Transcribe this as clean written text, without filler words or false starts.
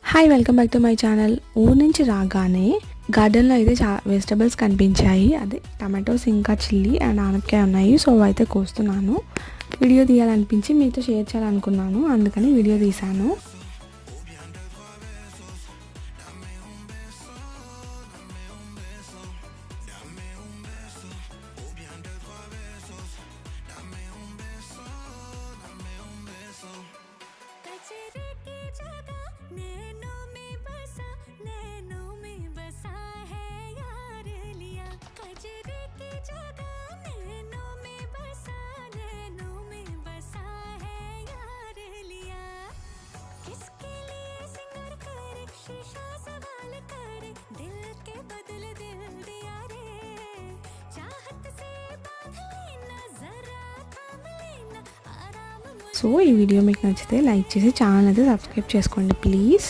Hi welcome back to my channel. ఊరు నుంచి రాగానే గార్డెన్లో అయితే వెజిటబుల్స్ కనిపించాయి. అదే టమాటోస్ ఇంకా చిల్లీ అండ్ ఆనపకాయ ఉన్నాయి. సో అయితే కోస్తున్నాను. వీడియో తీయాలనిపించి మీతో షేర్ చేయాలనుకున్నాను, అందుకని వీడియో తీశాను. సో ఈ వీడియో మీకు నచ్చితే లైక్ చేసి ఛానల్ అయితే సబ్స్క్రైబ్ చేసుకోండి ప్లీజ్.